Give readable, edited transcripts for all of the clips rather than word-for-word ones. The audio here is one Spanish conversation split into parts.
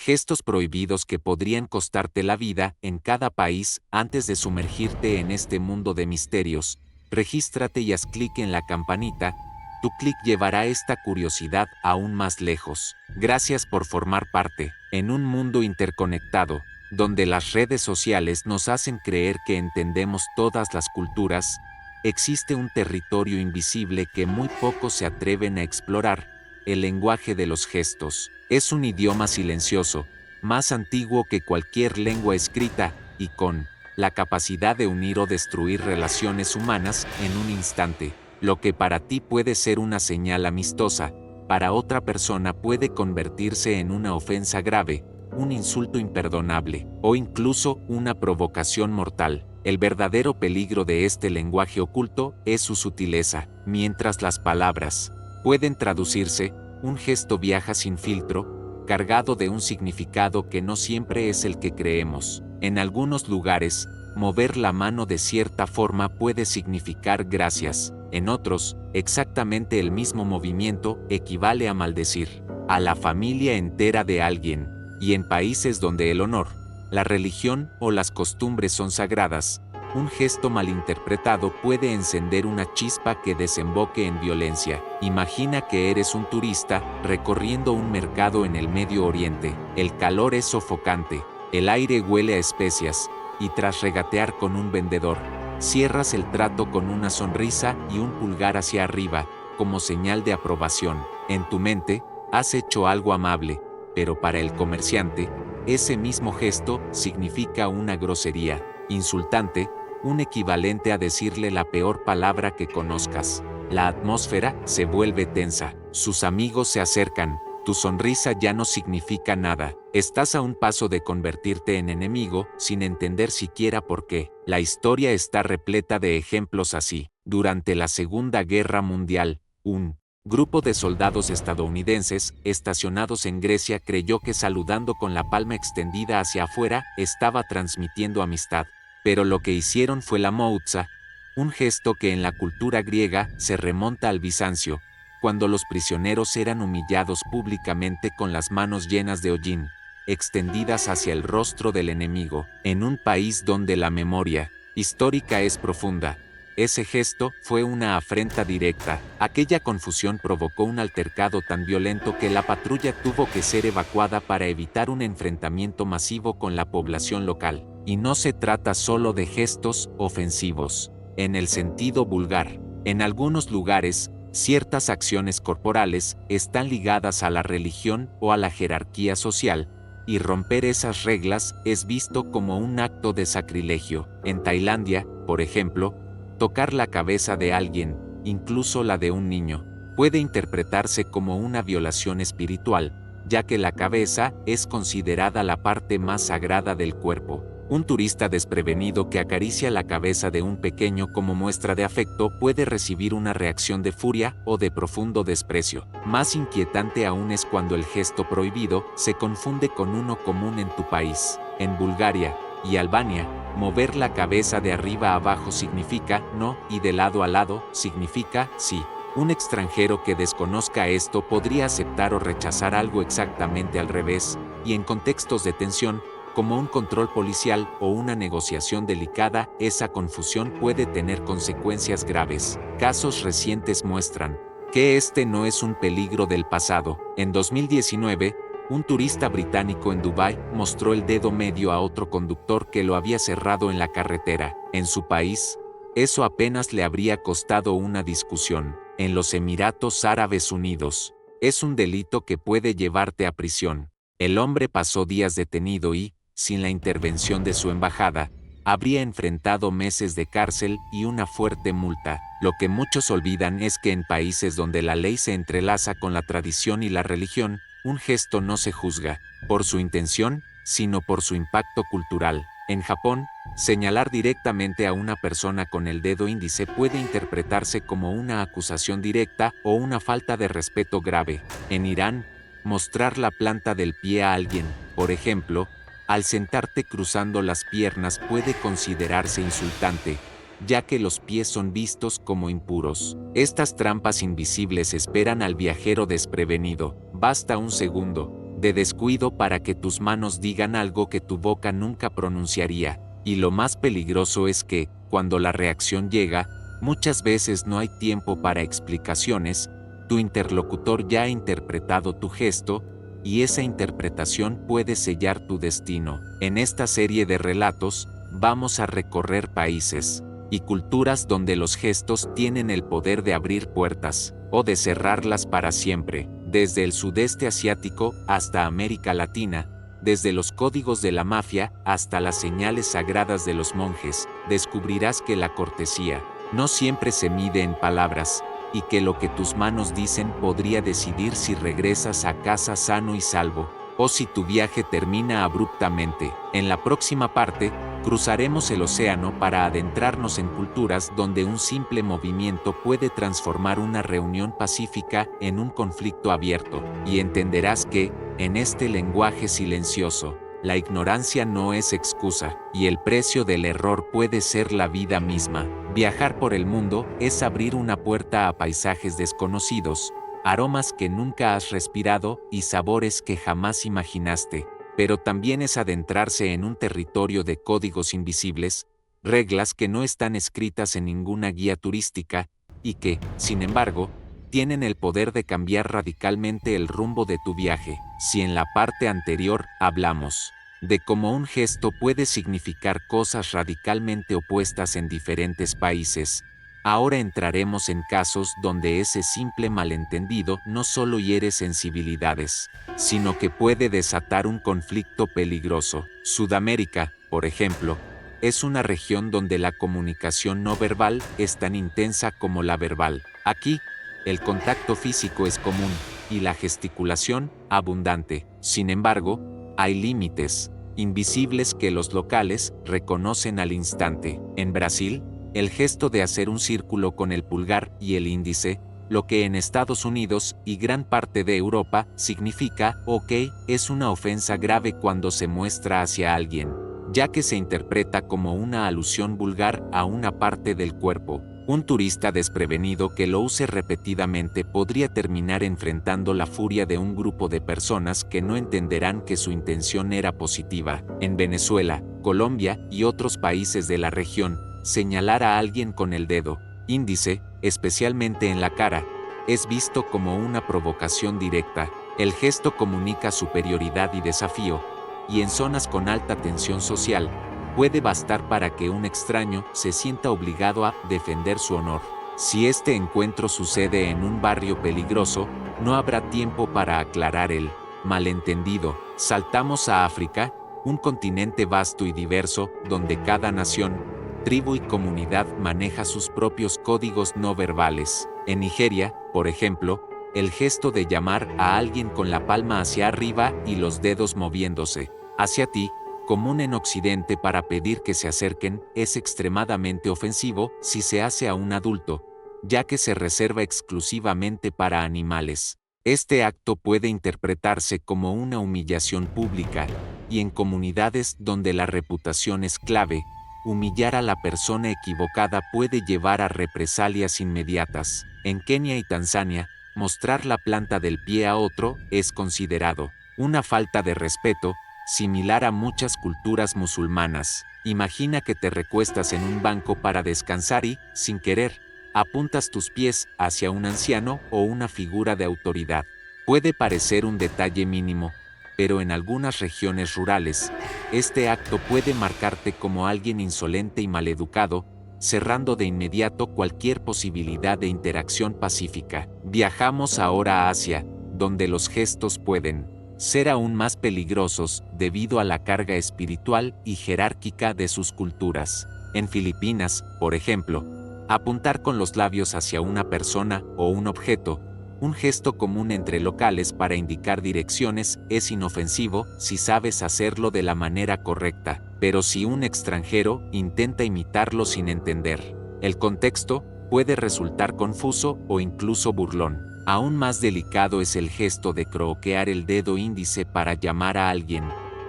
Gestos prohibidos que podrían costarte la vida en cada país. Antes de sumergirte en este mundo de misterios, regístrate y haz clic en la campanita. Tu clic llevará esta curiosidad aún más lejos. Gracias por formar parte. En un mundo interconectado, donde las redes sociales nos hacen creer que entendemos todas las culturas, existe un territorio invisible que muy pocos se atreven a explorar: el lenguaje de los gestos. Es un idioma silencioso, más antiguo que cualquier lengua escrita, y con la capacidad de unir o destruir relaciones humanas en un instante. Lo que para ti puede ser una señal amistosa, para otra persona puede convertirse en una ofensa grave, un insulto imperdonable, o incluso una provocación mortal. El verdadero peligro de este lenguaje oculto es su sutileza. Mientras las palabras pueden traducirse, un gesto viaja sin filtro, cargado de un significado que no siempre es el que creemos. En algunos lugares, mover la mano de cierta forma puede significar gracias. En otros, exactamente el mismo movimiento equivale a maldecir a la familia entera de alguien. Y en países donde el honor, la religión o las costumbres son sagradas, un gesto malinterpretado puede encender una chispa que desemboque en violencia. Imagina que eres un turista recorriendo un mercado en el Medio Oriente. El calor es sofocante, el aire huele a especias, y tras regatear con un vendedor, cierras el trato con una sonrisa y un pulgar hacia arriba, como señal de aprobación. En tu mente, has hecho algo amable, pero para el comerciante, ese mismo gesto significa una grosería, insultante, un equivalente a decirle la peor palabra que conozcas. La atmósfera se vuelve tensa, sus amigos se acercan, tu sonrisa ya no significa nada, estás a un paso de convertirte en enemigo sin entender siquiera por qué. La historia está repleta de ejemplos así. Durante la Segunda Guerra Mundial, un grupo de soldados estadounidenses estacionados en Grecia creyó que saludando con la palma extendida hacia afuera estaba transmitiendo amistad. Pero lo que hicieron fue la moutza, un gesto que en la cultura griega se remonta al Bizancio, cuando los prisioneros eran humillados públicamente con las manos llenas de hollín, extendidas hacia el rostro del enemigo. En un país donde la memoria histórica es profunda, ese gesto fue una afrenta directa. Aquella confusión provocó un altercado tan violento que la patrulla tuvo que ser evacuada para evitar un enfrentamiento masivo con la población local. Y no se trata solo de gestos ofensivos, en el sentido vulgar. En algunos lugares, ciertas acciones corporales están ligadas a la religión o a la jerarquía social, y romper esas reglas es visto como un acto de sacrilegio. En Tailandia, por ejemplo, tocar la cabeza de alguien, incluso la de un niño, puede interpretarse como una violación espiritual, ya que la cabeza es considerada la parte más sagrada del cuerpo. Un turista desprevenido que acaricia la cabeza de un pequeño como muestra de afecto puede recibir una reacción de furia o de profundo desprecio. Más inquietante aún es cuando el gesto prohibido se confunde con uno común en tu país. En Bulgaria y Albania, mover la cabeza de arriba a abajo significa no y de lado a lado significa sí. Un extranjero que desconozca esto podría aceptar o rechazar algo exactamente al revés, y en contextos de tensión, como un control policial o una negociación delicada, esa confusión puede tener consecuencias graves. Casos recientes muestran que este no es un peligro del pasado. En 2019, un turista británico en Dubái mostró el dedo medio a otro conductor que lo había cerrado en la carretera. En su país, eso apenas le habría costado una discusión. En los Emiratos Árabes Unidos, es un delito que puede llevarte a prisión. El hombre pasó días detenido y, sin la intervención de su embajada, habría enfrentado meses de cárcel y una fuerte multa. Lo que muchos olvidan es que en países donde la ley se entrelaza con la tradición y la religión, un gesto no se juzga por su intención, sino por su impacto cultural. En Japón, señalar directamente a una persona con el dedo índice puede interpretarse como una acusación directa o una falta de respeto grave. En Irán, mostrar la planta del pie a alguien, por ejemplo, al sentarte cruzando las piernas puede considerarse insultante, ya que los pies son vistos como impuros. Estas trampas invisibles esperan al viajero desprevenido. Basta un segundo de descuido para que tus manos digan algo que tu boca nunca pronunciaría. Y lo más peligroso es que, cuando la reacción llega, muchas veces no hay tiempo para explicaciones, tu interlocutor ya ha interpretado tu gesto, y esa interpretación puede sellar tu destino. En esta serie de relatos, vamos a recorrer países y culturas donde los gestos tienen el poder de abrir puertas, o de cerrarlas para siempre, desde el sudeste asiático hasta América Latina, desde los códigos de la mafia hasta las señales sagradas de los monjes. Descubrirás que la cortesía no siempre se mide en palabras, y que lo que tus manos dicen podría decidir si regresas a casa sano y salvo, o si tu viaje termina abruptamente. En la próxima parte, cruzaremos el océano para adentrarnos en culturas donde un simple movimiento puede transformar una reunión pacífica en un conflicto abierto, y entenderás que, en este lenguaje silencioso, la ignorancia no es excusa, y el precio del error puede ser la vida misma. Viajar por el mundo es abrir una puerta a paisajes desconocidos, aromas que nunca has respirado y sabores que jamás imaginaste, pero también es adentrarse en un territorio de códigos invisibles, reglas que no están escritas en ninguna guía turística, y que, sin embargo, tienen el poder de cambiar radicalmente el rumbo de tu viaje. Si en la parte anterior hablamos de cómo un gesto puede significar cosas radicalmente opuestas en diferentes países, ahora entraremos en casos donde ese simple malentendido no solo hiere sensibilidades, sino que puede desatar un conflicto peligroso. Sudamérica, por ejemplo, es una región donde la comunicación no verbal es tan intensa como la verbal. Aquí, el contacto físico es común, y la gesticulación, abundante. Sin embargo, hay límites invisibles que los locales reconocen al instante. En Brasil, el gesto de hacer un círculo con el pulgar y el índice, lo que en Estados Unidos y gran parte de Europa significa "ok", es una ofensa grave cuando se muestra hacia alguien, ya que se interpreta como una alusión vulgar a una parte del cuerpo. Un turista desprevenido que lo use repetidamente podría terminar enfrentando la furia de un grupo de personas que no entenderán que su intención era positiva. En Venezuela, Colombia y otros países de la región, señalar a alguien con el dedo índice, especialmente en la cara, es visto como una provocación directa. El gesto comunica superioridad y desafío, y en zonas con alta tensión social, puede bastar para que un extraño se sienta obligado a defender su honor. Si este encuentro sucede en un barrio peligroso, no habrá tiempo para aclarar el malentendido. Saltamos a África, un continente vasto y diverso, donde cada nación, tribu y comunidad maneja sus propios códigos no verbales. En Nigeria, por ejemplo, el gesto de llamar a alguien con la palma hacia arriba y los dedos moviéndose hacia ti, común en Occidente para pedir que se acerquen, es extremadamente ofensivo si se hace a un adulto, ya que se reserva exclusivamente para animales. Este acto puede interpretarse como una humillación pública, y en comunidades donde la reputación es clave, humillar a la persona equivocada puede llevar a represalias inmediatas. En Kenia y Tanzania, mostrar la planta del pie a otro es considerado una falta de respeto, similar a muchas culturas musulmanas. Imagina que te recuestas en un banco para descansar y, sin querer, apuntas tus pies hacia un anciano o una figura de autoridad. Puede parecer un detalle mínimo, pero en algunas regiones rurales, este acto puede marcarte como alguien insolente y maleducado, cerrando de inmediato cualquier posibilidad de interacción pacífica. Viajamos ahora a Asia, donde los gestos pueden ser aún más peligrosos debido a la carga espiritual y jerárquica de sus culturas. En Filipinas, por ejemplo, apuntar con los labios hacia una persona o un objeto, un gesto común entre locales para indicar direcciones, es inofensivo si sabes hacerlo de la manera correcta, pero si un extranjero intenta imitarlo sin entender el contexto, puede resultar confuso o incluso burlón. Aún más delicado es el gesto de croquear el dedo índice para llamar a alguien,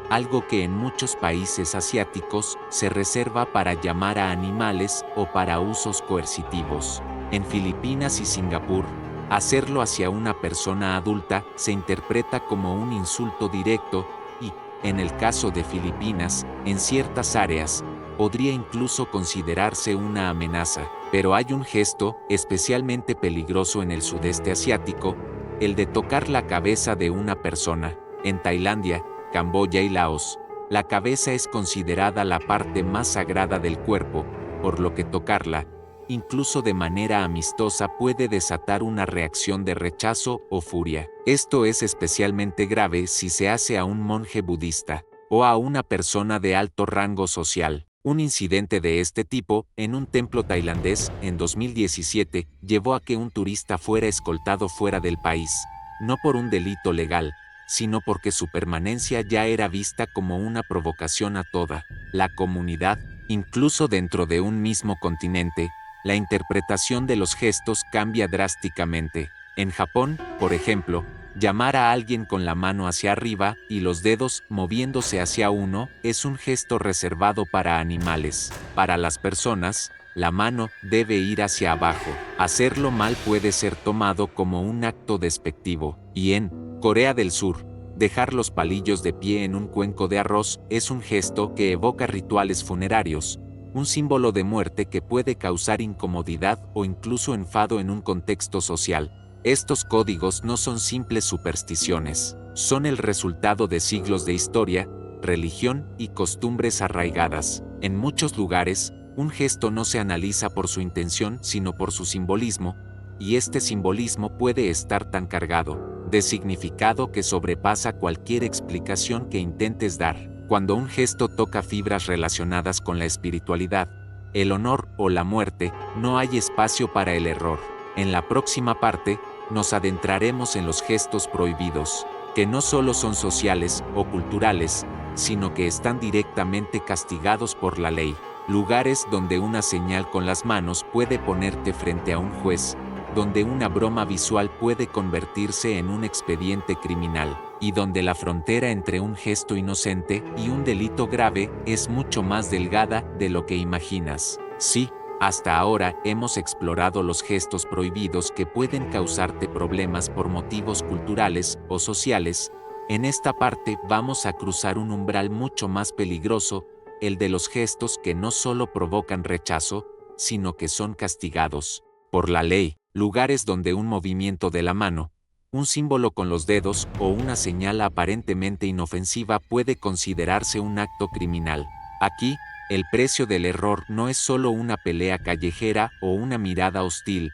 algo que en muchos países asiáticos se reserva para llamar a animales o para usos coercitivos. En Filipinas y Singapur, Hacerlo hacia una persona adulta se interpreta como un insulto directo y, en el caso de Filipinas, en ciertas áreas, podría incluso considerarse una amenaza. Pero hay un gesto especialmente peligroso en el sudeste asiático, el de tocar la cabeza de una persona. En Tailandia, Camboya y Laos, la cabeza es considerada la parte más sagrada del cuerpo, por lo que tocarla, incluso de manera amistosa, puede desatar una reacción de rechazo o furia. Esto es especialmente grave si se hace a un monje budista o a una persona de alto rango social. Un incidente de este tipo, en un templo tailandés, en 2017, llevó a que un turista fuera escoltado fuera del país, no por un delito legal, sino porque su permanencia ya era vista como una provocación a toda la comunidad. Incluso dentro de un mismo continente, la interpretación de los gestos cambia drásticamente. En Japón, por ejemplo, llamar a alguien con la mano hacia arriba y los dedos moviéndose hacia uno es un gesto reservado para animales. Para las personas, la mano debe ir hacia abajo. Hacerlo mal puede ser tomado como un acto despectivo. Y en Corea del Sur, dejar los palillos de pie en un cuenco de arroz es un gesto que evoca rituales funerarios, un símbolo de muerte que puede causar incomodidad o incluso enfado en un contexto social. Estos códigos no son simples supersticiones, son el resultado de siglos de historia, religión y costumbres arraigadas. En muchos lugares, un gesto no se analiza por su intención sino por su simbolismo, y este simbolismo puede estar tan cargado de significado que sobrepasa cualquier explicación que intentes dar. Cuando un gesto toca fibras relacionadas con la espiritualidad, el honor o la muerte, no hay espacio para el error. En la próxima parte, nos adentraremos en los gestos prohibidos, que no solo son sociales o culturales, sino que están directamente castigados por la ley. Lugares donde una señal con las manos puede ponerte frente a un juez, donde una broma visual puede convertirse en un expediente criminal, y donde la frontera entre un gesto inocente y un delito grave es mucho más delgada de lo que imaginas. Sí, hasta ahora hemos explorado los gestos prohibidos que pueden causarte problemas por motivos culturales o sociales. En esta parte vamos a cruzar un umbral mucho más peligroso, el de los gestos que no solo provocan rechazo, sino que son castigados por la ley. Lugares donde un movimiento de la mano, un símbolo con los dedos o una señal aparentemente inofensiva puede considerarse un acto criminal. Aquí, el precio del error no es solo una pelea callejera o una mirada hostil,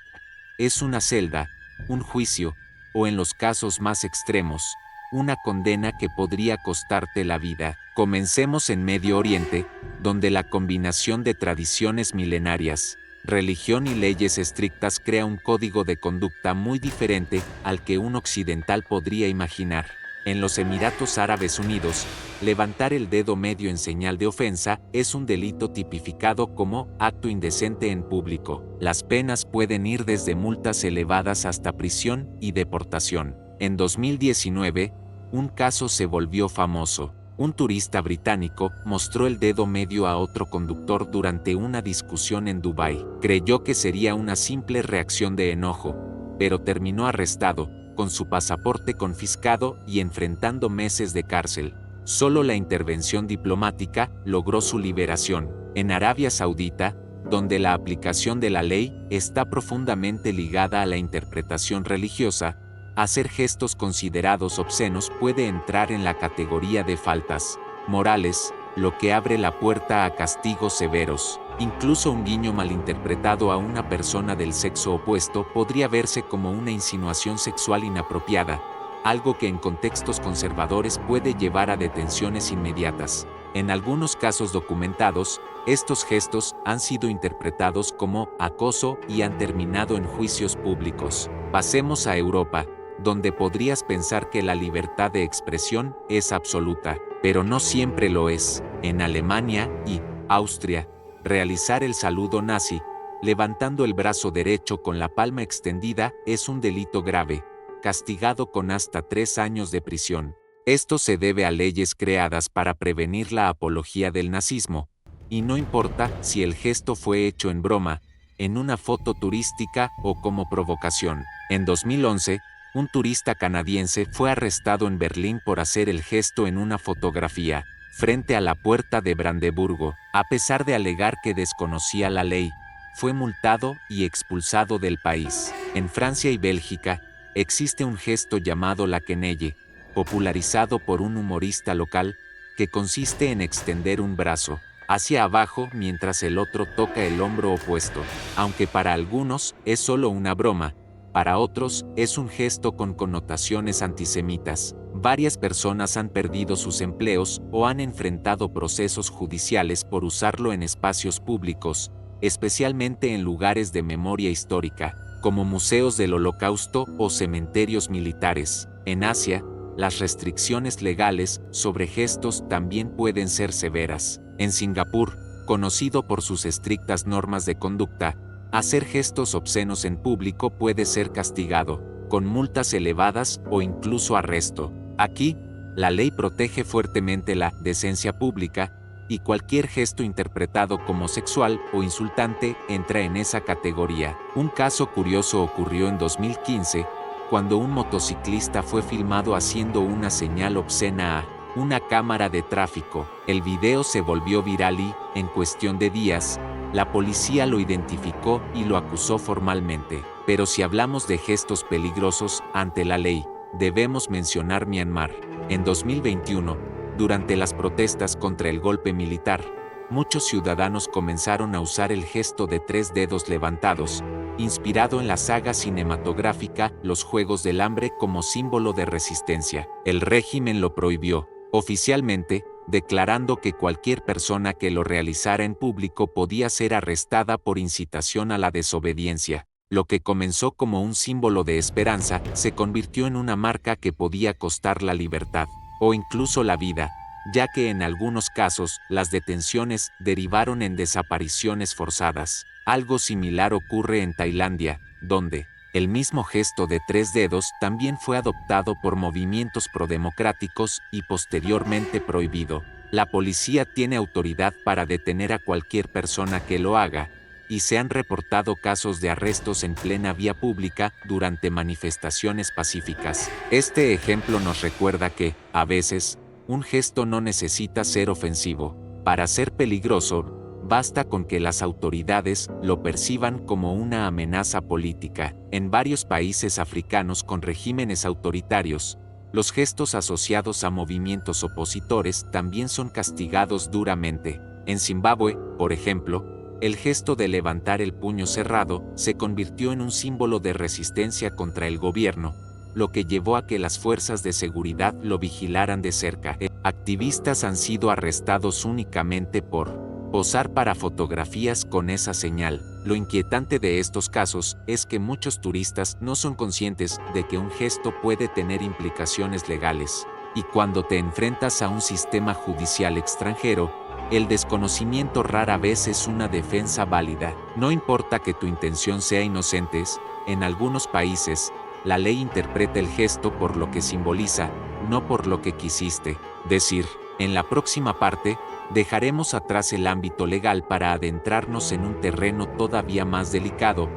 es una celda, un juicio, o en los casos más extremos, una condena que podría costarte la vida. Comencemos en Medio Oriente, donde la combinación de tradiciones milenarias, religión y leyes estrictas crea un código de conducta muy diferente al que un occidental podría imaginar. En los Emiratos Árabes Unidos, levantar el dedo medio en señal de ofensa es un delito tipificado como acto indecente en público. Las penas pueden ir desde multas elevadas hasta prisión y deportación. En 2019, un caso se volvió famoso. Un turista británico mostró el dedo medio a otro conductor durante una discusión en Dubái. Creyó que sería una simple reacción de enojo, pero terminó arrestado, con su pasaporte confiscado y enfrentando meses de cárcel. Solo la intervención diplomática logró su liberación. En Arabia Saudita, donde la aplicación de la ley está profundamente ligada a la interpretación religiosa, hacer gestos considerados obscenos puede entrar en la categoría de faltas morales, lo que abre la puerta a castigos severos. Incluso un guiño malinterpretado a una persona del sexo opuesto podría verse como una insinuación sexual inapropiada, algo que en contextos conservadores puede llevar a detenciones inmediatas. En algunos casos documentados, estos gestos han sido interpretados como acoso y han terminado en juicios públicos. Pasemos a Europa, donde podrías pensar que la libertad de expresión es absoluta, pero no siempre lo es. En Alemania y Austria, realizar el saludo nazi, levantando el brazo derecho con la palma extendida, es un delito grave, castigado con hasta 3 años de prisión. Esto se debe a leyes creadas para prevenir la apología del nazismo, y no importa si el gesto fue hecho en broma, en una foto turística o como provocación. En 2011, un turista canadiense fue arrestado en Berlín por hacer el gesto en una fotografía, frente a la puerta de Brandeburgo. A pesar de alegar que desconocía la ley, fue multado y expulsado del país. En Francia y Bélgica, existe un gesto llamado la quenelle, popularizado por un humorista local, que consiste en extender un brazo hacia abajo mientras el otro toca el hombro opuesto. Aunque para algunos es solo una broma, para otros es un gesto con connotaciones antisemitas. Varias personas han perdido sus empleos o han enfrentado procesos judiciales por usarlo en espacios públicos, especialmente en lugares de memoria histórica, como museos del Holocausto o cementerios militares. En Asia, las restricciones legales sobre gestos también pueden ser severas. En Singapur, conocido por sus estrictas normas de conducta, hacer gestos obscenos en público puede ser castigado, con multas elevadas o incluso arresto. Aquí, la ley protege fuertemente la decencia pública, y cualquier gesto interpretado como sexual o insultante entra en esa categoría. Un caso curioso ocurrió en 2015, cuando un motociclista fue filmado haciendo una señal obscena a una cámara de tráfico. El video se volvió viral y, en cuestión de días, la policía lo identificó y lo acusó formalmente. Pero si hablamos de gestos peligrosos ante la ley, debemos mencionar Myanmar. En 2021, durante las protestas contra el golpe militar, muchos ciudadanos comenzaron a usar el gesto de 3 dedos levantados, inspirado en la saga cinematográfica Los Juegos del Hambre como símbolo de resistencia. El régimen lo prohibió, oficialmente, declarando que cualquier persona que lo realizara en público podía ser arrestada por incitación a la desobediencia. Lo que comenzó como un símbolo de esperanza se convirtió en una marca que podía costar la libertad, o incluso la vida, ya que en algunos casos las detenciones derivaron en desapariciones forzadas. Algo similar ocurre en Tailandia, donde el mismo gesto de 3 dedos también fue adoptado por movimientos prodemocráticos y posteriormente prohibido. La policía tiene autoridad para detener a cualquier persona que lo haga, y se han reportado casos de arrestos en plena vía pública durante manifestaciones pacíficas. Este ejemplo nos recuerda que, a veces, un gesto no necesita ser ofensivo. Para ser peligroso, basta con que las autoridades lo perciban como una amenaza política. En varios países africanos con regímenes autoritarios, los gestos asociados a movimientos opositores también son castigados duramente. En Zimbabue, por ejemplo, el gesto de levantar el puño cerrado se convirtió en un símbolo de resistencia contra el gobierno, lo que llevó a que las fuerzas de seguridad lo vigilaran de cerca. Activistas han sido arrestados únicamente por posar para fotografías con esa señal. Lo inquietante de estos casos es que muchos turistas no son conscientes de que un gesto puede tener implicaciones legales, y cuando te enfrentas a un sistema judicial extranjero, el desconocimiento rara vez es una defensa válida. No importa que tu intención sea inocente, en algunos países, la ley interpreta el gesto por lo que simboliza, no por lo que quisiste decir. En la próxima parte, dejaremos atrás el ámbito legal para adentrarnos en un terreno todavía más delicado,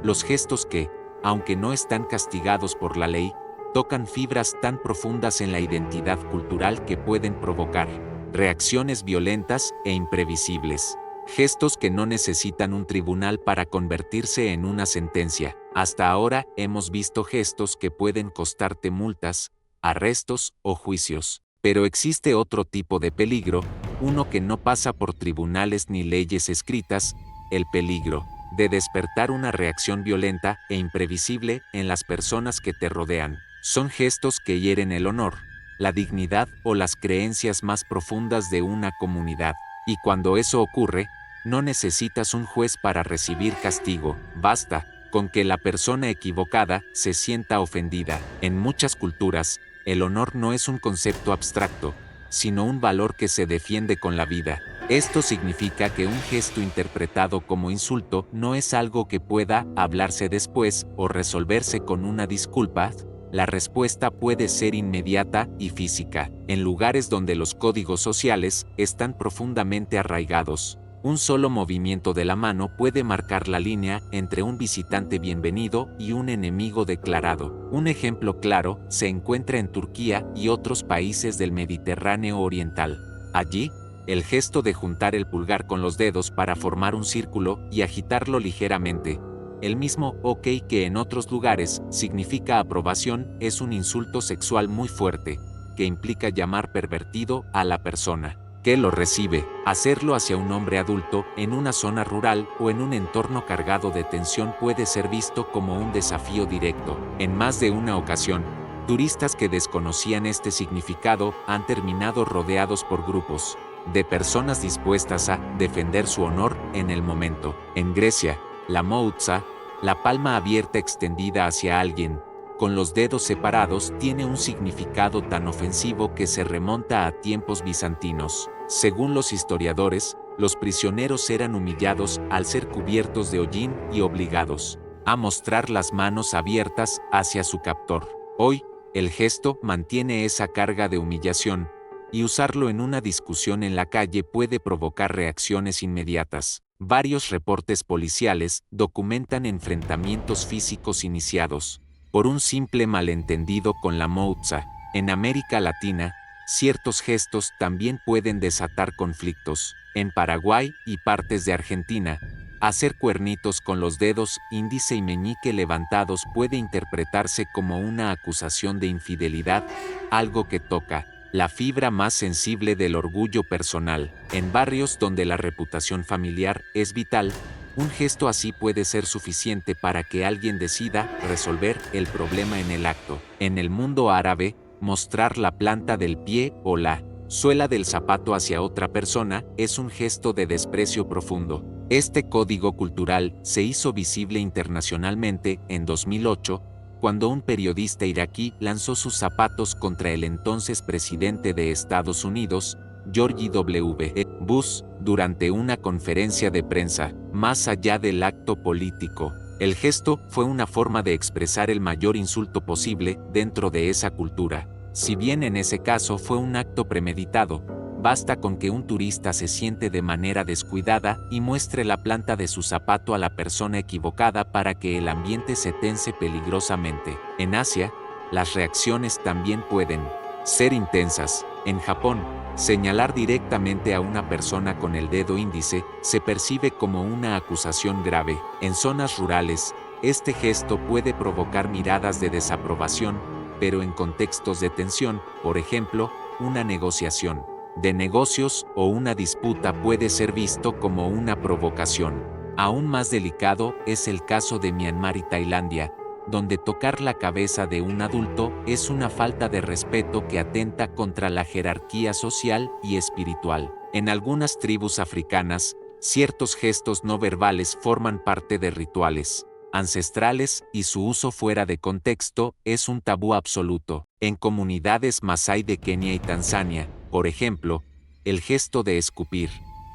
los gestos que, aunque no están castigados por la ley, tocan fibras tan profundas en la identidad cultural que pueden provocar reacciones violentas e imprevisibles. Gestos que no necesitan un tribunal para convertirse en una sentencia. Hasta ahora hemos visto gestos que pueden costarte multas, arrestos o juicios. Pero existe otro tipo de peligro, uno que no pasa por tribunales ni leyes escritas, el peligro de despertar una reacción violenta e imprevisible en las personas que te rodean. Son gestos que hieren el honor, la dignidad o las creencias más profundas de una comunidad. Y cuando eso ocurre, no necesitas un juez para recibir castigo, basta con que la persona equivocada se sienta ofendida. En muchas culturas, el honor no es un concepto abstracto, sino un valor que se defiende con la vida. Esto significa que un gesto interpretado como insulto no es algo que pueda hablarse después o resolverse con una disculpa. La respuesta puede ser inmediata y física. En lugares donde los códigos sociales están profundamente arraigados, Un solo movimiento de la mano puede marcar la línea entre un visitante bienvenido y un enemigo declarado. Un ejemplo claro se encuentra en Turquía y otros países del Mediterráneo oriental. Allí, el gesto de juntar el pulgar con los dedos para formar un círculo y agitarlo ligeramente, el mismo OK que en otros lugares significa aprobación, es un insulto sexual muy fuerte, que implica llamar pervertido a la persona que lo recibe. Hacerlo hacia un hombre adulto en una zona rural o en un entorno cargado de tensión puede ser visto como un desafío directo. En más de una ocasión, turistas que desconocían este significado han terminado rodeados por grupos de personas dispuestas a defender su honor en el momento. En Grecia, la moutsa, la palma abierta extendida hacia alguien, con los dedos separados, tiene un significado tan ofensivo que se remonta a tiempos bizantinos. Según los historiadores, los prisioneros eran humillados al ser cubiertos de hollín y obligados a mostrar las manos abiertas hacia su captor. Hoy, el gesto mantiene esa carga de humillación, y usarlo en una discusión en la calle puede provocar reacciones inmediatas. Varios reportes policiales documentan enfrentamientos físicos iniciados por un simple malentendido con la moutsa. En América Latina, ciertos gestos también pueden desatar conflictos. En Paraguay y partes de Argentina, hacer cuernitos con los dedos índice y meñique levantados puede interpretarse como una acusación de infidelidad, algo que toca la fibra más sensible del orgullo personal. En barrios donde la reputación familiar es vital, un gesto así puede ser suficiente para que alguien decida resolver el problema en el acto. En el mundo árabe, mostrar la planta del pie o la suela del zapato hacia otra persona es un gesto de desprecio profundo. Este código cultural se hizo visible internacionalmente en 2008, cuando un periodista iraquí lanzó sus zapatos contra el entonces presidente de Estados Unidos, George W. Bush, durante una conferencia de prensa. Más allá del acto político, el gesto fue una forma de expresar el mayor insulto posible dentro de esa cultura. Si bien en ese caso fue un acto premeditado, basta con que un turista se siente de manera descuidada y muestre la planta de su zapato a la persona equivocada para que el ambiente se tense peligrosamente. En Asia, las reacciones también pueden ser intensas. En Japón, señalar directamente a una persona con el dedo índice se percibe como una acusación grave. En zonas rurales, este gesto puede provocar miradas de desaprobación, pero en contextos de tensión, por ejemplo, una negociación de negocios o una disputa puede ser visto como una provocación. Aún más delicado es el caso de Myanmar y Tailandia, donde tocar la cabeza de un adulto es una falta de respeto que atenta contra la jerarquía social y espiritual. En algunas tribus africanas, ciertos gestos no verbales forman parte de rituales ancestrales y su uso fuera de contexto es un tabú absoluto. En comunidades masái de Kenia y Tanzania, por ejemplo, el gesto de escupir,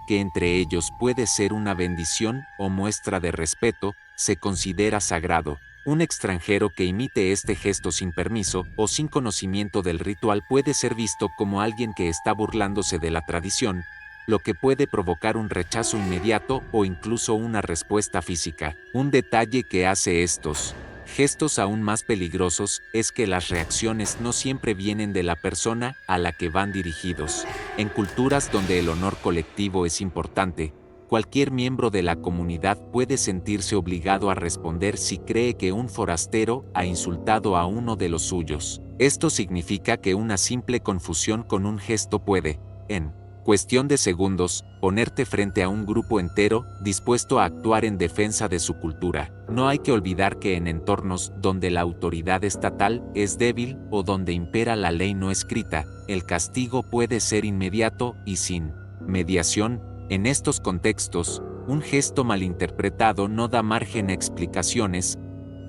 que entre ellos puede ser una bendición o muestra de respeto, se considera sagrado. Un extranjero que imite este gesto sin permiso o sin conocimiento del ritual puede ser visto como alguien que está burlándose de la tradición, lo que puede provocar un rechazo inmediato o incluso una respuesta física. Un detalle que hace estos gestos aún más peligrosos es que las reacciones no siempre vienen de la persona a la que van dirigidos. En culturas donde el honor colectivo es importante, cualquier miembro de la comunidad puede sentirse obligado a responder si cree que un forastero ha insultado a uno de los suyos. Esto significa que una simple confusión con un gesto puede, en cuestión de segundos, ponerte frente a un grupo entero dispuesto a actuar en defensa de su cultura. No hay que olvidar que en entornos donde la autoridad estatal es débil o donde impera la ley no escrita, el castigo puede ser inmediato y sin mediación. En estos contextos, un gesto malinterpretado no da margen a explicaciones.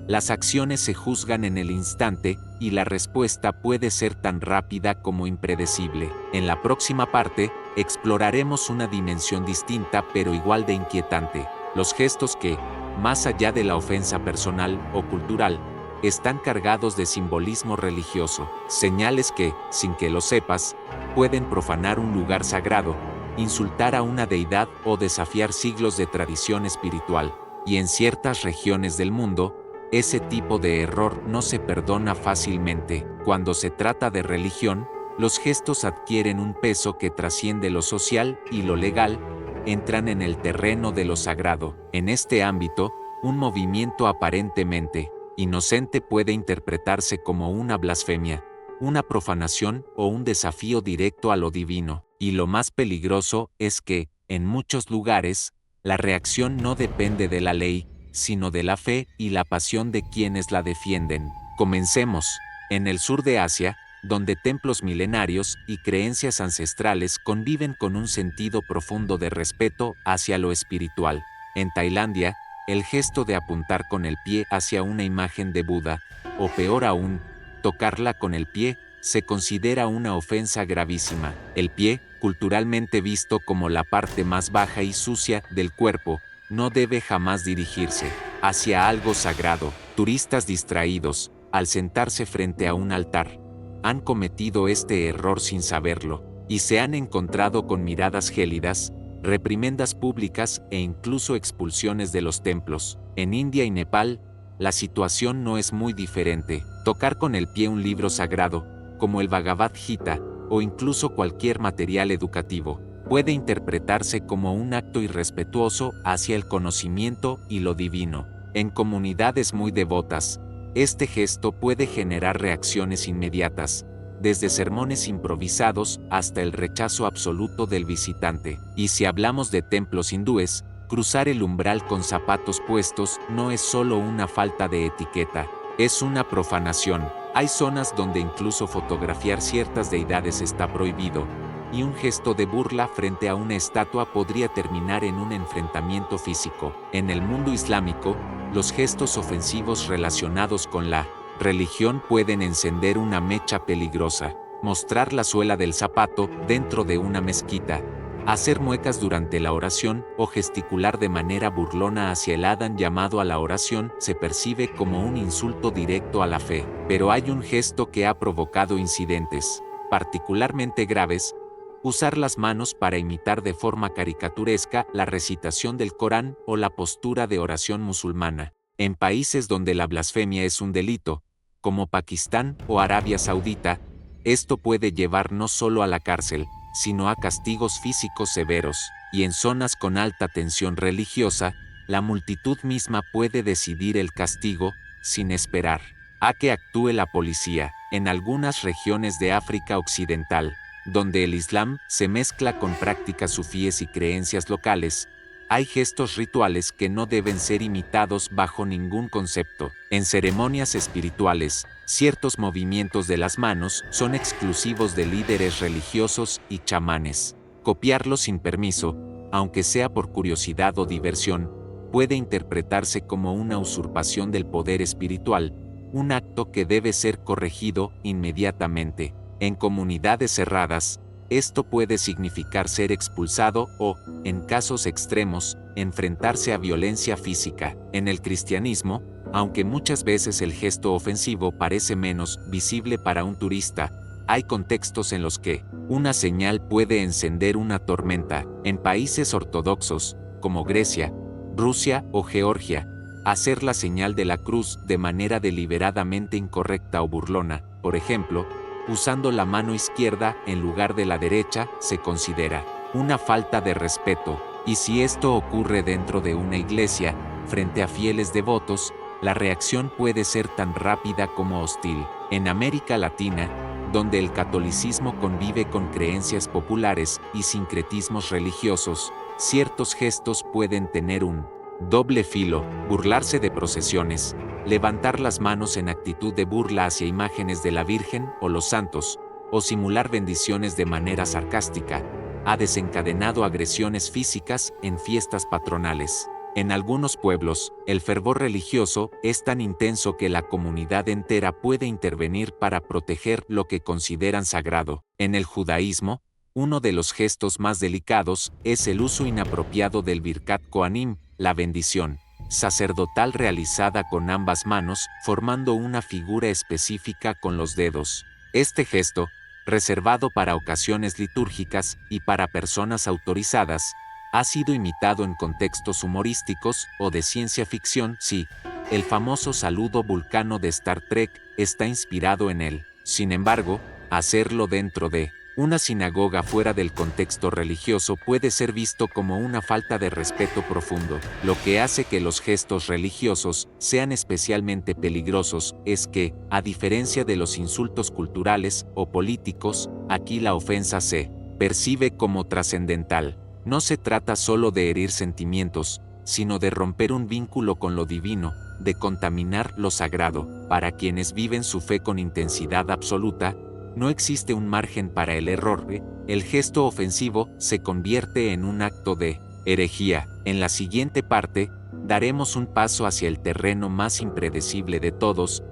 Las acciones se juzgan en el instante y la respuesta puede ser tan rápida como impredecible. En la próxima parte, exploraremos una dimensión distinta pero igual de inquietante: los gestos que, más allá de la ofensa personal o cultural, están cargados de simbolismo religioso, señales que, sin que lo sepas, pueden profanar un lugar sagrado, insultar a una deidad o desafiar siglos de tradición espiritual, y en ciertas regiones del mundo, ese tipo de error no se perdona fácilmente. Cuando se trata de religión, los gestos adquieren un peso que trasciende lo social y lo legal, entran en el terreno de lo sagrado. En este ámbito, un movimiento aparentemente inocente puede interpretarse como una blasfemia, una profanación o un desafío directo a lo divino. Y lo más peligroso es que, en muchos lugares, la reacción no depende de la ley, sino de la fe y la pasión de quienes la defienden. Comencemos. En el sur de Asia, donde templos milenarios y creencias ancestrales conviven con un sentido profundo de respeto hacia lo espiritual. En Tailandia, el gesto de apuntar con el pie hacia una imagen de Buda, o peor aún, tocarla con el pie, se considera una ofensa gravísima. El pie, culturalmente visto como la parte más baja y sucia del cuerpo, no debe jamás dirigirse hacia algo sagrado. Turistas distraídos, al sentarse frente a un altar, han cometido este error sin saberlo, y se han encontrado con miradas gélidas, reprimendas públicas e incluso expulsiones de los templos. En India y Nepal, la situación no es muy diferente. Tocar con el pie un libro sagrado, como el Bhagavad Gita, o incluso cualquier material educativo, puede interpretarse como un acto irrespetuoso hacia el conocimiento y lo divino. En comunidades muy devotas, este gesto puede generar reacciones inmediatas, desde sermones improvisados hasta el rechazo absoluto del visitante. Y si hablamos de templos hindúes, cruzar el umbral con zapatos puestos no es solo una falta de etiqueta, es una profanación. Hay zonas donde incluso fotografiar ciertas deidades está prohibido, y un gesto de burla frente a una estatua podría terminar en un enfrentamiento físico. En el mundo islámico, los gestos ofensivos relacionados con la religión pueden encender una mecha peligrosa. Mostrar la suela del zapato dentro de una mezquita, hacer muecas durante la oración o gesticular de manera burlona hacia el adán llamado a la oración se percibe como un insulto directo a la fe. Pero hay un gesto que ha provocado incidentes particularmente graves: usar las manos para imitar de forma caricaturesca la recitación del Corán o la postura de oración musulmana. En países donde la blasfemia es un delito, como Pakistán o Arabia Saudita, esto puede llevar no solo a la cárcel, sino a castigos físicos severos, y en zonas con alta tensión religiosa, la multitud misma puede decidir el castigo, sin esperar a que actúe la policía. En algunas regiones de África Occidental, donde el Islam se mezcla con prácticas sufíes y creencias locales, hay gestos rituales que no deben ser imitados bajo ningún concepto. En ceremonias espirituales, ciertos movimientos de las manos son exclusivos de líderes religiosos y chamanes. Copiarlos sin permiso, aunque sea por curiosidad o diversión, puede interpretarse como una usurpación del poder espiritual, un acto que debe ser corregido inmediatamente. En comunidades cerradas, esto puede significar ser expulsado o, en casos extremos, enfrentarse a violencia física. En el cristianismo, aunque muchas veces el gesto ofensivo parece menos visible para un turista, hay contextos en los que una señal puede encender una tormenta. En países ortodoxos, como Grecia, Rusia o Georgia, hacer la señal de la cruz de manera deliberadamente incorrecta o burlona, por ejemplo, usando la mano izquierda en lugar de la derecha, se considera una falta de respeto. Y si esto ocurre dentro de una iglesia, frente a fieles devotos, la reacción puede ser tan rápida como hostil. En América Latina, donde el catolicismo convive con creencias populares y sincretismos religiosos, ciertos gestos pueden tener un doble filo: burlarse de procesiones, levantar las manos en actitud de burla hacia imágenes de la Virgen o los santos, o simular bendiciones de manera sarcástica, ha desencadenado agresiones físicas en fiestas patronales. En algunos pueblos, el fervor religioso es tan intenso que la comunidad entera puede intervenir para proteger lo que consideran sagrado. En el judaísmo, uno de los gestos más delicados es el uso inapropiado del Birkat Kohanim, la bendición sacerdotal realizada con ambas manos, formando una figura específica con los dedos. Este gesto, reservado para ocasiones litúrgicas y para personas autorizadas, ha sido imitado en contextos humorísticos o de ciencia ficción. Sí, el famoso saludo vulcano de Star Trek está inspirado en él. Sin embargo, hacerlo dentro de una sinagoga fuera del contexto religioso puede ser visto como una falta de respeto profundo. Lo que hace que los gestos religiosos sean especialmente peligrosos es que, a diferencia de los insultos culturales o políticos, aquí la ofensa se percibe como trascendental. No se trata solo de herir sentimientos, sino de romper un vínculo con lo divino, de contaminar lo sagrado. Para quienes viven su fe con intensidad absoluta, no existe un margen para el error. El gesto ofensivo se convierte en un acto de herejía. En la siguiente parte, daremos un paso hacia el terreno más impredecible de todos,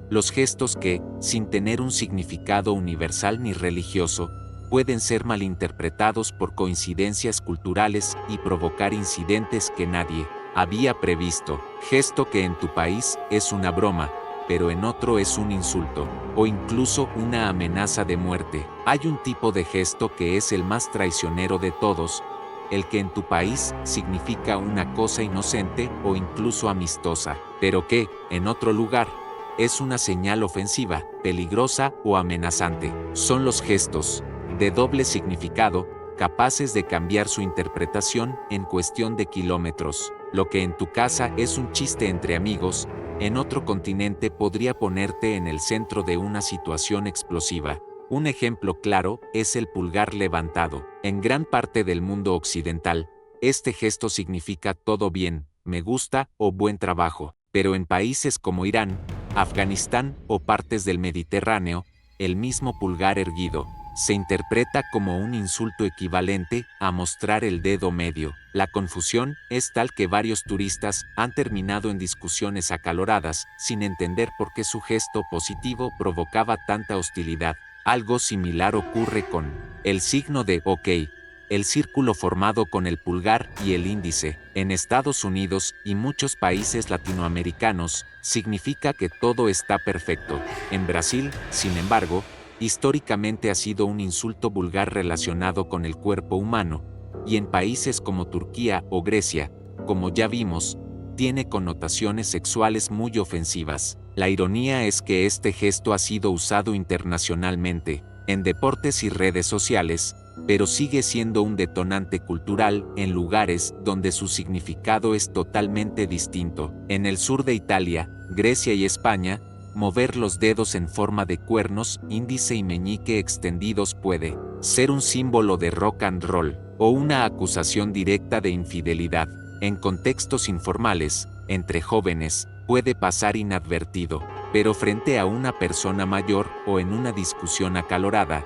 los gestos que, sin tener un significado universal ni religioso, pueden ser malinterpretados por coincidencias culturales y provocar incidentes que nadie había previsto. Gesto que en tu país es una broma, pero en otro es un insulto, o incluso una amenaza de muerte. Hay un tipo de gesto que es el más traicionero de todos, el que en tu país significa una cosa inocente o incluso amistosa, pero que, en otro lugar, es una señal ofensiva, peligrosa o amenazante. Son los gestos de doble significado, capaces de cambiar su interpretación en cuestión de kilómetros. Lo que en tu casa es un chiste entre amigos, en otro continente podría ponerte en el centro de una situación explosiva. Un ejemplo claro es el pulgar levantado. En gran parte del mundo occidental, este gesto significa todo bien, me gusta o buen trabajo. Pero en países como Irán, Afganistán o partes del Mediterráneo, el mismo pulgar erguido se interpreta como un insulto equivalente a mostrar el dedo medio. La confusión es tal que varios turistas han terminado en discusiones acaloradas, sin entender por qué su gesto positivo provocaba tanta hostilidad. Algo similar ocurre con el signo de OK, el círculo formado con el pulgar y el índice. En Estados Unidos y muchos países latinoamericanos, significa que todo está perfecto. En Brasil, sin embargo, históricamente ha sido un insulto vulgar relacionado con el cuerpo humano, y en países como Turquía o Grecia, como ya vimos, tiene connotaciones sexuales muy ofensivas. La ironía es que este gesto ha sido usado internacionalmente, en deportes y redes sociales, pero sigue siendo un detonante cultural en lugares donde su significado es totalmente distinto. En el sur de Italia, Grecia y España, mover los dedos en forma de cuernos, índice y meñique extendidos puede ser un símbolo de rock and roll, o una acusación directa de infidelidad. En contextos informales, entre jóvenes, puede pasar inadvertido, pero frente a una persona mayor o en una discusión acalorada,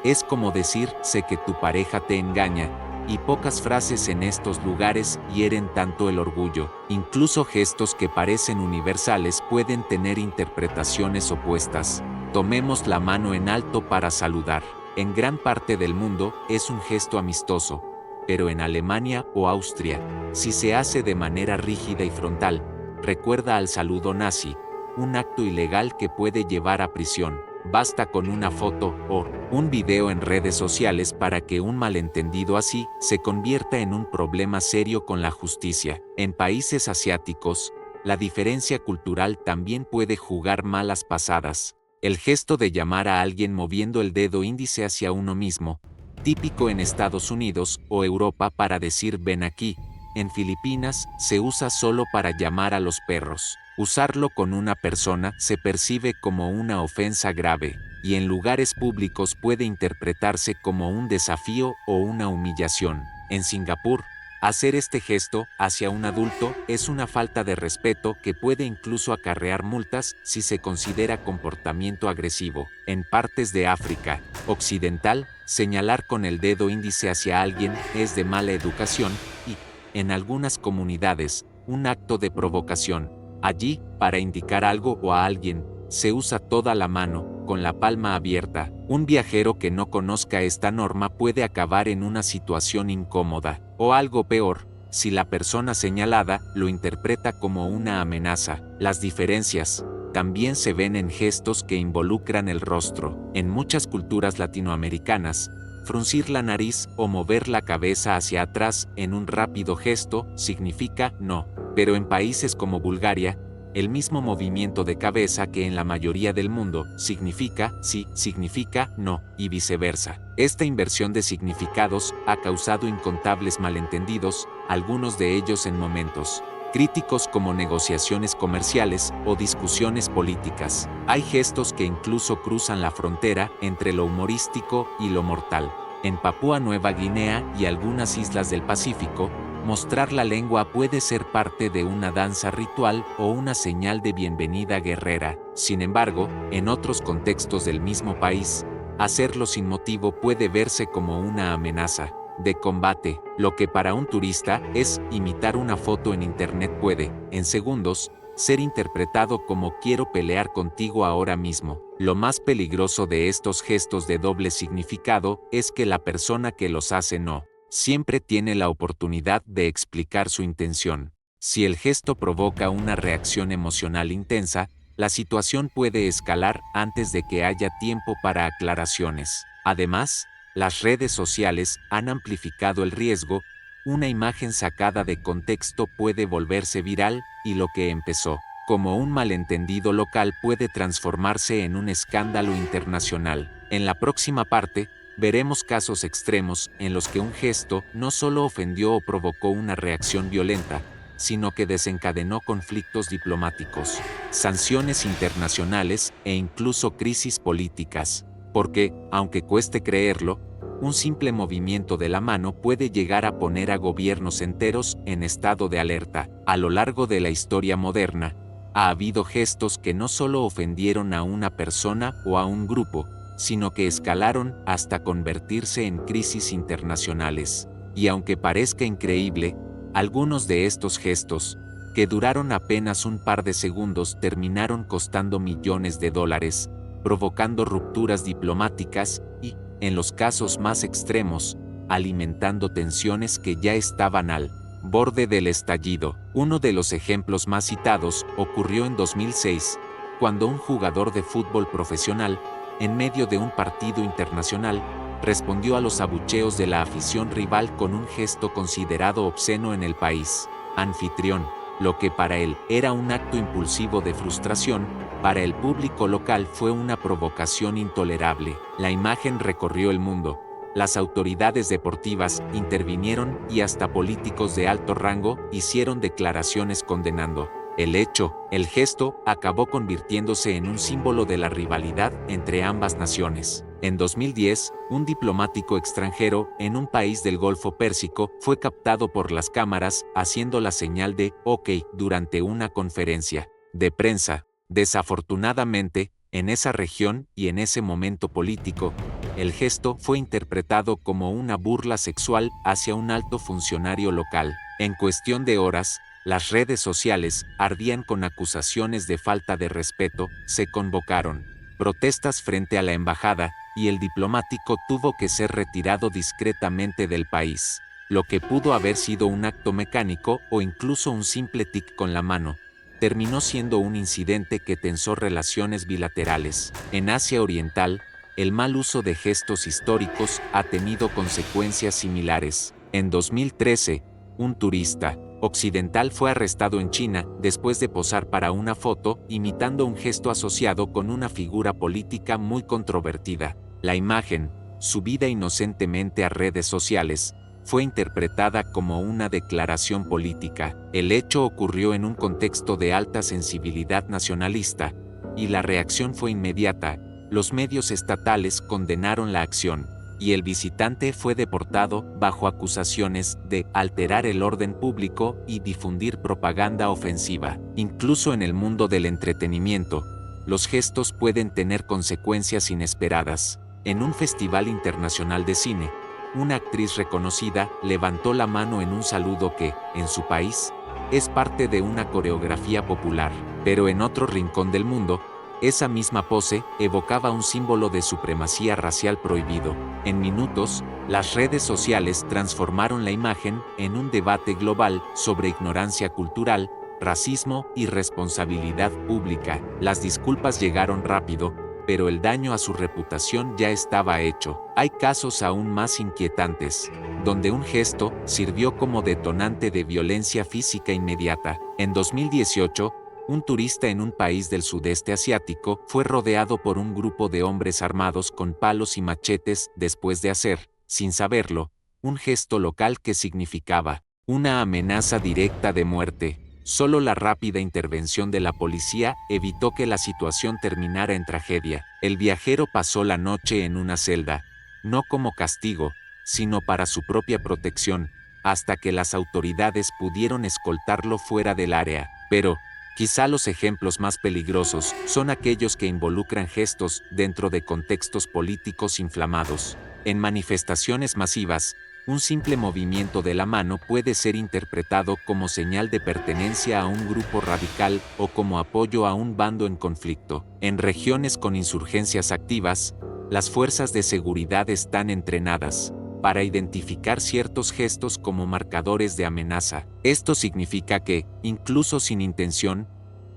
es como decir, sé que tu pareja te engaña, y pocas frases en estos lugares hieren tanto el orgullo. Incluso gestos que parecen universales pueden tener interpretaciones opuestas. Tomemos la mano en alto para saludar. En gran parte del mundo es un gesto amistoso, pero en Alemania o Austria, si se hace de manera rígida y frontal, recuerda al saludo nazi, un acto ilegal que puede llevar a prisión. Basta con una foto o un video en redes sociales para que un malentendido así se convierta en un problema serio con la justicia. En países asiáticos, la diferencia cultural también puede jugar malas pasadas. El gesto de llamar a alguien moviendo el dedo índice hacia uno mismo, típico en Estados Unidos o Europa para decir ven aquí, en Filipinas se usa solo para llamar a los perros. Usarlo con una persona se percibe como una ofensa grave, y en lugares públicos puede interpretarse como un desafío o una humillación. En Singapur, hacer este gesto hacia un adulto es una falta de respeto que puede incluso acarrear multas si se considera comportamiento agresivo. En partes de África Occidental, señalar con el dedo índice hacia alguien es de mala educación y, en algunas comunidades, un acto de provocación. Allí, para indicar algo o a alguien, se usa toda la mano, con la palma abierta. Un viajero que no conozca esta norma puede acabar en una situación incómoda, o algo peor, si la persona señalada lo interpreta como una amenaza. Las diferencias también se ven en gestos que involucran el rostro. En muchas culturas latinoamericanas, fruncir la nariz o mover la cabeza hacia atrás en un rápido gesto significa no, pero en países como Bulgaria, el mismo movimiento de cabeza que en la mayoría del mundo significa sí, significa no, y viceversa. Esta inversión de significados ha causado incontables malentendidos, algunos de ellos en momentos críticos como negociaciones comerciales o discusiones políticas. Hay gestos que incluso cruzan la frontera entre lo humorístico y lo mortal. En Papúa Nueva Guinea y algunas islas del Pacífico, mostrar la lengua puede ser parte de una danza ritual o una señal de bienvenida guerrera. Sin embargo, en otros contextos del mismo país, hacerlo sin motivo puede verse como una amenaza de combate. Lo que para un turista es imitar una foto en internet puede, en segundos, ser interpretado como quiero pelear contigo ahora mismo. Lo más peligroso de estos gestos de doble significado es que la persona que los hace no siempre tiene la oportunidad de explicar su intención. Si el gesto provoca una reacción emocional intensa, la situación puede escalar antes de que haya tiempo para aclaraciones. Además, las redes sociales han amplificado el riesgo. Una imagen sacada de contexto puede volverse viral, y lo que empezó como un malentendido local puede transformarse en un escándalo internacional. En la próxima parte, veremos casos extremos en los que un gesto no solo ofendió o provocó una reacción violenta, sino que desencadenó conflictos diplomáticos, sanciones internacionales e incluso crisis políticas. Porque, aunque cueste creerlo, un simple movimiento de la mano puede llegar a poner a gobiernos enteros en estado de alerta. A lo largo de la historia moderna, ha habido gestos que no solo ofendieron a una persona o a un grupo, sino que escalaron hasta convertirse en crisis internacionales. Y aunque parezca increíble, algunos de estos gestos, que duraron apenas un par de segundos, terminaron costando millones de dólares, provocando rupturas diplomáticas y, en los casos más extremos, alimentando tensiones que ya estaban al borde del estallido. Uno de los ejemplos más citados ocurrió en 2006, cuando un jugador de fútbol profesional, en medio de un partido internacional, respondió a los abucheos de la afición rival con un gesto considerado obsceno en el país anfitrión. Lo que para él era un acto impulsivo de frustración, para el público local fue una provocación intolerable. La imagen recorrió el mundo. Las autoridades deportivas intervinieron y hasta políticos de alto rango hicieron declaraciones condenando el hecho. El gesto acabó convirtiéndose en un símbolo de la rivalidad entre ambas naciones. En 2010, un diplomático extranjero en un país del Golfo Pérsico fue captado por las cámaras haciendo la señal de OK durante una conferencia de prensa. Desafortunadamente, en esa región y en ese momento político, el gesto fue interpretado como una burla sexual hacia un alto funcionario local. En cuestión de horas, las redes sociales ardían con acusaciones de falta de respeto. Se convocaron protestas frente a la embajada, y el diplomático tuvo que ser retirado discretamente del país. Lo que pudo haber sido un acto mecánico o incluso un simple tic con la mano, terminó siendo un incidente que tensó relaciones bilaterales. En Asia Oriental, el mal uso de gestos históricos ha tenido consecuencias similares. En 2013, un turista occidental fue arrestado en China después de posar para una foto imitando un gesto asociado con una figura política muy controvertida. La imagen, subida inocentemente a redes sociales, fue interpretada como una declaración política. El hecho ocurrió en un contexto de alta sensibilidad nacionalista, y la reacción fue inmediata. Los medios estatales condenaron la acción, y el visitante fue deportado bajo acusaciones de alterar el orden público y difundir propaganda ofensiva. Incluso en el mundo del entretenimiento, los gestos pueden tener consecuencias inesperadas. En un festival internacional de cine, una actriz reconocida levantó la mano en un saludo que, en su país, es parte de una coreografía popular, pero en otro rincón del mundo, esa misma pose evocaba un símbolo de supremacía racial prohibido. En minutos, las redes sociales transformaron la imagen en un debate global sobre ignorancia cultural, racismo y responsabilidad pública. Las disculpas llegaron rápido, pero el daño a su reputación ya estaba hecho. Hay casos aún más inquietantes, donde un gesto sirvió como detonante de violencia física inmediata. En 2018, un turista en un país del sudeste asiático fue rodeado por un grupo de hombres armados con palos y machetes después de hacer, sin saberlo, un gesto local que significaba una amenaza directa de muerte. Solo la rápida intervención de la policía evitó que la situación terminara en tragedia. El viajero pasó la noche en una celda, no como castigo, sino para su propia protección, hasta que las autoridades pudieron escoltarlo fuera del área. Pero, quizá los ejemplos más peligrosos son aquellos que involucran gestos dentro de contextos políticos inflamados. En manifestaciones masivas, un simple movimiento de la mano puede ser interpretado como señal de pertenencia a un grupo radical o como apoyo a un bando en conflicto. En regiones con insurgencias activas, las fuerzas de seguridad están entrenadas para identificar ciertos gestos como marcadores de amenaza. Esto significa que, incluso sin intención,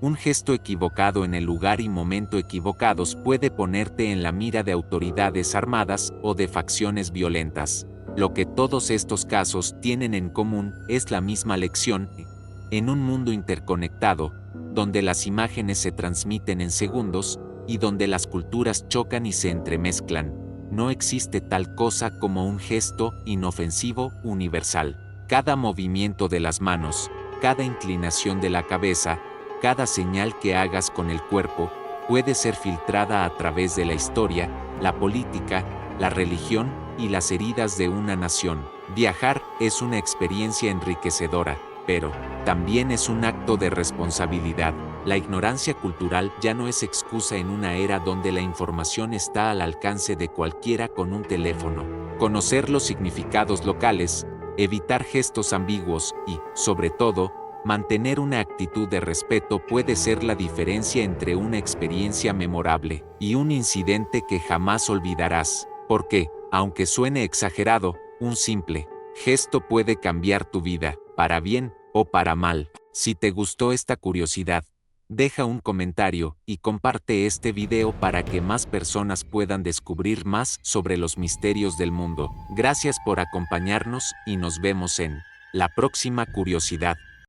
un gesto equivocado en el lugar y momento equivocados puede ponerte en la mira de autoridades armadas o de facciones violentas. Lo que todos estos casos tienen en común es la misma lección. En un mundo interconectado, donde las imágenes se transmiten en segundos, y donde las culturas chocan y se entremezclan, no existe tal cosa como un gesto inofensivo universal. Cada movimiento de las manos, cada inclinación de la cabeza, cada señal que hagas con el cuerpo, puede ser filtrada a través de la historia, la política, la religión y las heridas de una nación. Viajar es una experiencia enriquecedora, pero también es un acto de responsabilidad. La ignorancia cultural ya no es excusa en una era donde la información está al alcance de cualquiera con un teléfono. Conocer los significados locales, evitar gestos ambiguos y, sobre todo, mantener una actitud de respeto puede ser la diferencia entre una experiencia memorable y un incidente que jamás olvidarás. Porque, aunque suene exagerado, un simple gesto puede cambiar tu vida, para bien o para mal. Si te gustó esta curiosidad, deja un comentario y comparte este video para que más personas puedan descubrir más sobre los misterios del mundo. Gracias por acompañarnos y nos vemos en la próxima curiosidad.